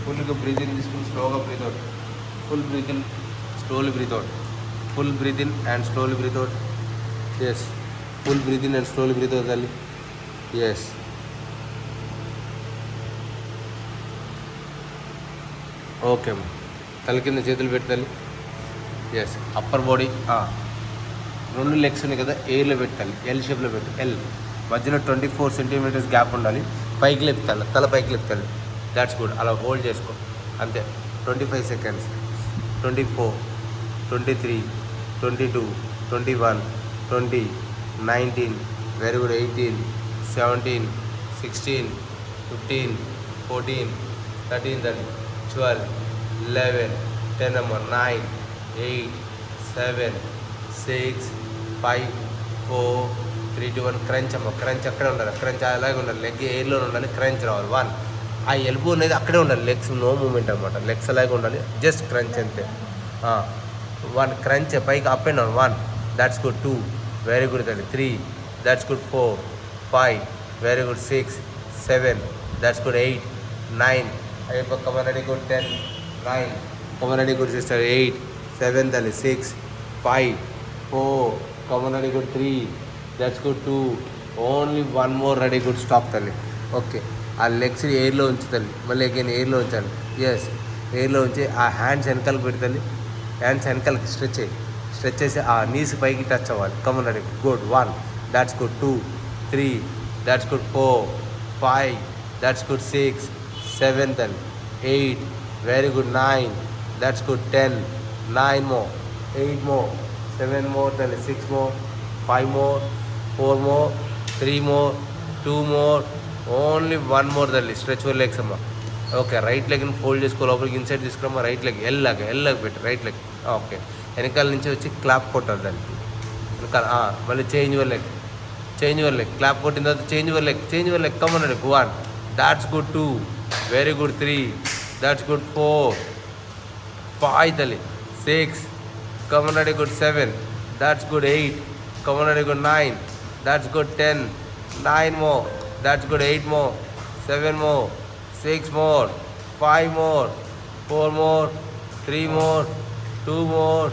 ఫుల్గా breath in తీసుకుని స్లోగా breath out. Full breath in, slowly breath out. Full breath in and slowly breath out. Yes, full breath in and slowly breath out తల్లి. Yes, okay అమ్మ. తల కింద చేతులు పెట్టాలి. ఎస్, అప్పర్ బాడీ 2 లెగ్స్ ఉన్నాయి కదా, ఎయిర్లో పెట్టాలి. ఎల్ షేప్లో పెట్టు. ఎల్ మధ్యలో 24 సెంటీమీటర్స్ గ్యాప్ ఉండాలి. పైకి లేపుతాను, తల పైకి లేపుతాను. That's good. అలా హోల్డ్ చేసుకో అంతే. 25 సెకండ్స్. 24, 23, 22, 21, 20, 19, very good. 18, 17, 16, 15, 14, 13, 12, 11, 10 అమ్మ. 9, 8, 7, 6, 5, 4, 3, 2, 1. క్రంచ్ అమ్మ. క్రంచ్ అక్కడే ఉండాలి. క్రంచ్ అలాగే ఉండాలి. లెగ్ ఎయిర్లో ఉండాలి. క్రంచ్ రావాలి. 1. ఆ ఎల్బో అనేది అక్కడే ఉండాలి. లెగ్స్ నో మూమెంట్ అనమాట. లెగ్స్ అలాగే ఉండాలి. జస్ట్ క్రంచ్ అంతే. 1 క్రంచ్ పైకి up and down. 1, that's good. 2, very good తల్లి. 3, that's good. 4, 5, very good. 6, 7, that's good. 8, 9, అయిపో. Come on, good. 10, 9, come on, good sister. 8, 7 తల్లి. 6, 5, 4, come on, good. 3, that's good. 2, only 1 more. Ready, good. Stop తల్లి. Okay, ఆ legs ఎయిర్లో ఉంచుతుంది. మళ్ళీ again ఎయిర్లో ఉంచాలి. Yes, ఎయిర్లో ఉంచి ఆ హ్యాండ్స్ వెనకాలకు పెడతాలి. హ్యాండ్స్ వెనకాలకి స్ట్రెచ్ అయ్యి, స్ట్రెచ్ చేసి ఆ నీస్ పైకి టచ్ అవ్వాలి. Come on, ready, good. 1, that's good. 2, 3, that's good. 4, 5, that's good. 6, 7 తల్లి. 8, very good. 9, that's good. 10, 9 more. 8 more. 7 more తల్లి. 6 more. 5 more. 4 more. 3 more. 2 more. Only 1 more తల్లి. స్ట్రెచ్ యువర్ లెగ్స్ అమ్మ. Okay, right లెగ్ని fold చేసుకో, లోపలికి inside తీసుకురమ్మా. Right leg ఎల్లాగా పెట్టి right leg. Okay, వెనకాల నుంచి వచ్చి క్లాప్ కొట్టాలి దానికి. వెనకాల మళ్ళీ చేంజ్ యువర్ లెగ్. క్లాప్ కొట్టిన తర్వాత change your leg. Come on, 1, that's good. 2, very good. 3, that's good. 4, 5 తల్లి. 6, come on, good. 7, that's good. 8, come on, good. 9, that's good. 10, 9 more, that's good. 8 more. 7 more. 6 more. 5 more. 4 more. 3 more. 2 more.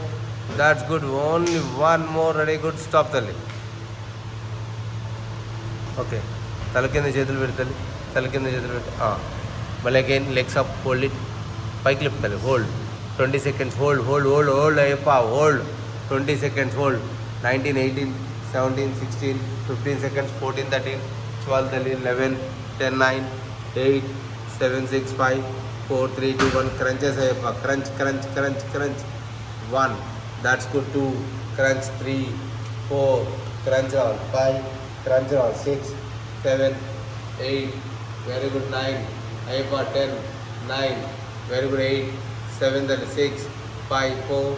That's good. Only 1 more. Ready, good. Stop తల్లి. Okay, తల కింద చేతులు పెడతాలి. మళ్ళీ again legs up. Hold it. పైకి లేపుతాలి. Hold 20 seconds. Hold Ayyappa. Hold 20 seconds. Hold 19, 18, 17, 16, 15 seconds. 14, 13, 12, 13, 11, 10, 9, 8, 7, 6, 5, 4, 3, 2, 1. Crunches Ayyappa. Crunch. 1, that's good. 2, crunch. 3, 4, crunch all. 5, crunch all. 6, 7, 8, very good. 9, Ayyappa. 10, 9, very good. 8, 7, 6, 5, 4,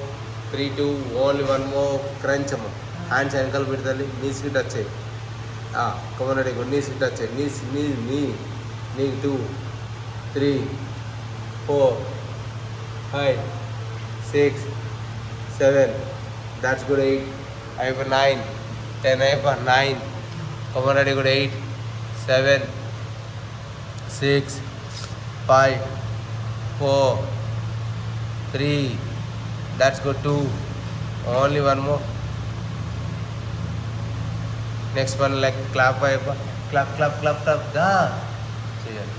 3, 2, only 1 more. Crunch అమ్మ. Hands వెనకాల పెడతాలి. నీస్కి టచ్ అయ్యి. Come on, ready, good. నీస్కి touch అయ్యి. నీ 2, 3, 4, 5, 6, 7, that's good. 8, అయిపో. 9, 10, అయిపో. 9, come on, ready, good. 8, 7, 6, 5, 4, 3, that's good. 2, only 1 more. Next one leg clap అయిపో. క్లాప్ దా చేయాలి.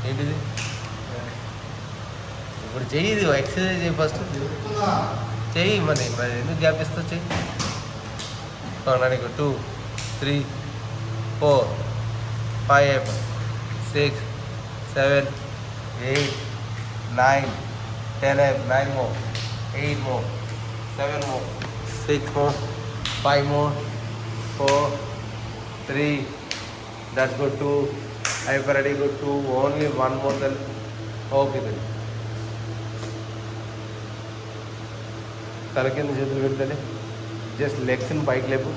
ఏంటిది ఇప్పుడు చెయ్యి. ఇది ఎక్సర్సైజ్ చేయి. ఫస్ట్ చెయ్యి. మరి ఎందుకు గ్యాప్ ఇస్తావు? చెయ్యి. 2, 3, 4, 5 అయిపో. 6, 7, 8, 9, 10, 9 more. 8 more. 7 more. 6 more. 5 more. 4, 3, that's good. 2, hyper ready, good. 2, only 1 more then. Okay then. తల కింద చేతులు పెడతానే. జస్ట్ లెగ్స్ని పైకి లేపు.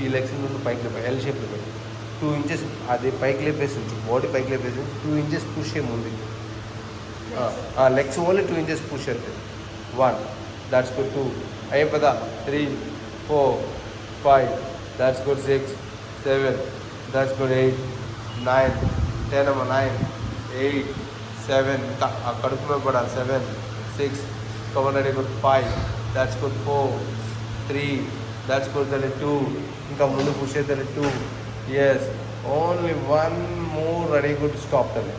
ఈ లెగ్స్ని ముందు పైకి లేపు. ఎల్ షేప్లో పెట్టు. 2 inches అది పైకి లేపేసి ఉంచు. బాడీ పైకి లేపేసి 2 inches పుష్ చేయ ముందు. లెగ్స్ ఓన్లీ 2 inches పుష్ అవుతుంది. 1, that's good. 2 అయిపోదా. 3, 4, 5, that's good, 6, 7, that's good, 8, 9, 10 అమ్మ 9, 8, 7, ఇంకా ఆ కడుపు మీద పడాలి 7, 6, come on good 5, that's good, 4, 3, that's good, then 2, ఇంకా ముందు పుష్ అయితే 2, yes, only one more, ready, good, stop తల్లి.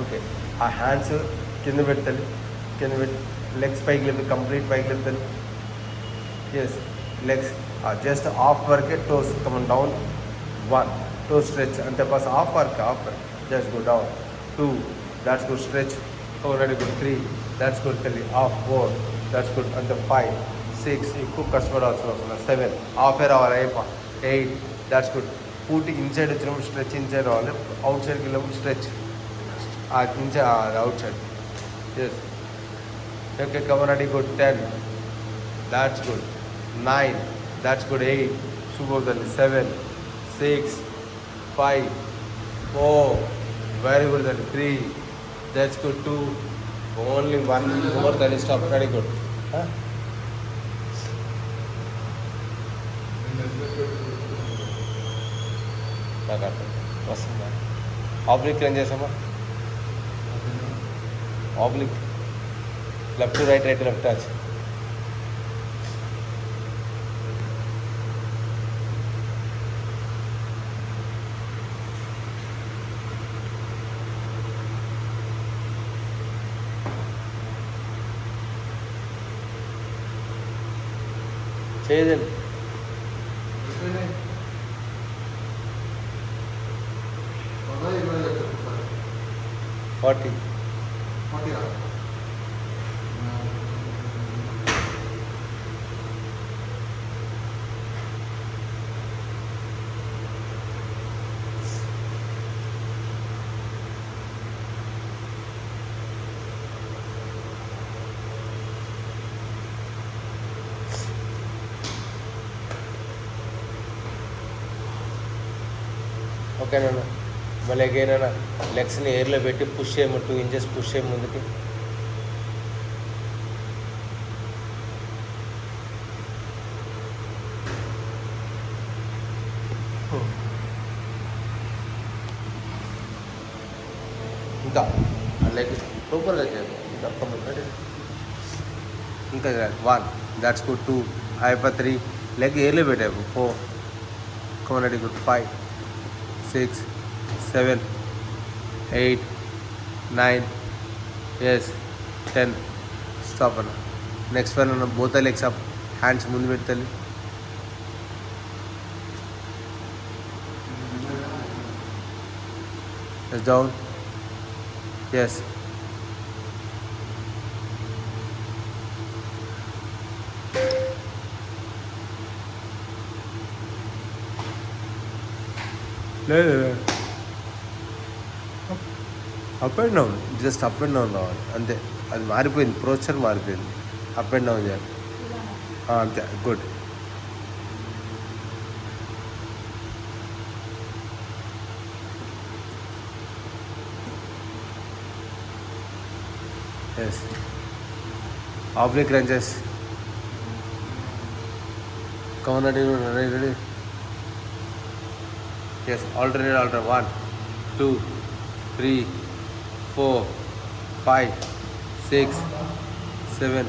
ఓకే ఆ హ్యాండ్స్ కింద పెడతాను, కింద పెట్టి లెగ్స్ పైకి లేపు, కంప్లీట్ పైకి లేపుతాను. ఎస్ లెగ్స్ జస్ట్ హాఫ్ వరకే, toes come on down, 1 toe stretch అంతే బస్, half work, just go down, 2 that's good, stretch, ready good, 3 that's good తల్లి, హాఫ్, 4 దాట్స్ గుడ్ అంతే, 5, 6 ఎక్కువ కష్టపడాల్సిన అవసరం, 7 హాఫే రావాలి, 8 దాట్స్ గుడ్. పూర్తి ఇన్సైడ్ వచ్చినప్పుడు స్ట్రెచ్ ఇన్సైడ్ రావాలి, అవుట్ సైడ్కి వెళ్ళినప్పుడు stretch inside, outside. Yes. Okay, come on, ready, good, 10. That's good. 9. That's good, 8. Super, 7, 6, 5, 4. Very good, 3. That's good, 2. Only one more, then stop. Very good. Huh? Oblique lunges, oblique, left to right, right to left touch. చేయండి 40. ఓకేనా, మళ్ళీ again అన్న లెగ్స్ని ఎయిర్లో పెట్టి push చేయము, 2 inches push చేయము ముందుకి. ఇంకా leg సూపర్గా చేయాలి, ఇంకా 1 దాట్స్ గుడ్, 2 అయిపోయి 3 లెగ్ ఎయిర్లో పెట్టాము, 4 కమన్ గుడ్, 5, 6, 7, 8, 9, yes, 10. Stop అన్న. నెక్స్ట్ వన్ అన్న, బోత్ లెగ్స్ అప్, హ్యాండ్స్ ముందు పెట్టాలి. డౌన్, ఎస్, లేదు up and down, just up and down రావాలి అంతే. అది మారిపోయింది, ప్రోచర్ మారిపోయింది, అప్ అండ్ డౌన్ చేయాలి అంతే. Good. Yes, oblique crunches, come on ready. Yes, alternate, 1, 2, 3, 4, 5, 6, 7.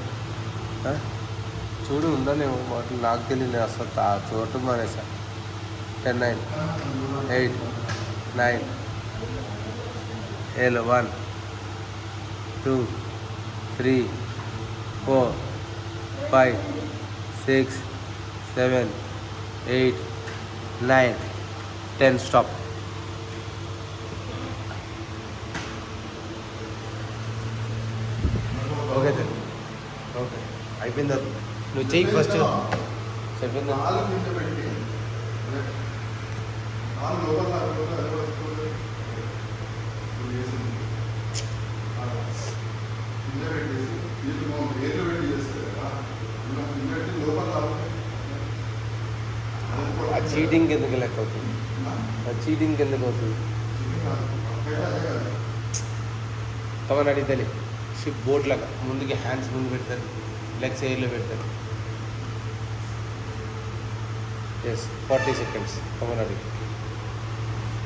చూడు ఉండాలేమో వాటి, నాకు తెలియదు అసలు చూడటం మానేసా. 10, 9, 8, 9, 1, 2, 3, 4, 5, 6, 7, 8, 9, 10. Stop. ఓకే సార్, ఓకే అయిపోయిందా? నువ్వు చెయ్యి ఫస్ట్. చెప్పిందా? ఆ చీటింగ్ ఎందుకు లెక్క అవుతుంది? ఆ చీటింగ్ ఎందుకు అవుతుంది? కమన్ అడిగితే షిప్ బోట్ లాగా ముందుకి హ్యాండ్స్ ముందు పెడతారు, లెగ్స్ ఎయిర్లో పెడతారు. Yes, 40 seconds. Come on, ready.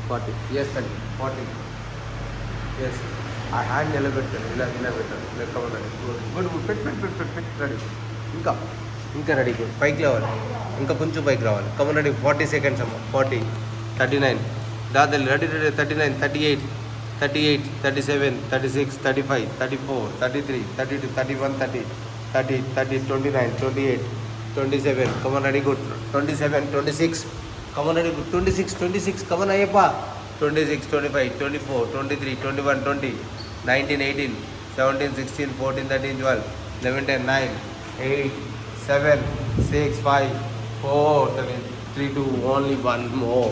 40. Yes, ready. 40. Yes. ఆ హ్యాండ్ నిలబెట్టాను ఇలా నిలబెట్టాను లెక్క ఉన్నది గుడ్ గుడ్ రెడీ ఇంకా రెడీ గుడ్ పైకి రావాలి ఇంకా కొంచెం పైకి రావాలి కమన్ రెడీ 40 సెకండ్స్ అమ్మ 40 39 దాదాపు ready 39 38 37 36 35 34 33 32 31 30 30 30 29 28 27 come on ready good 27 26 come on ready good 26 come on Ayyappa 26 25 24 23 21 20 19 18 17 16 14 13 12 11 10 9 8 7 6 5 4 3 2 only one more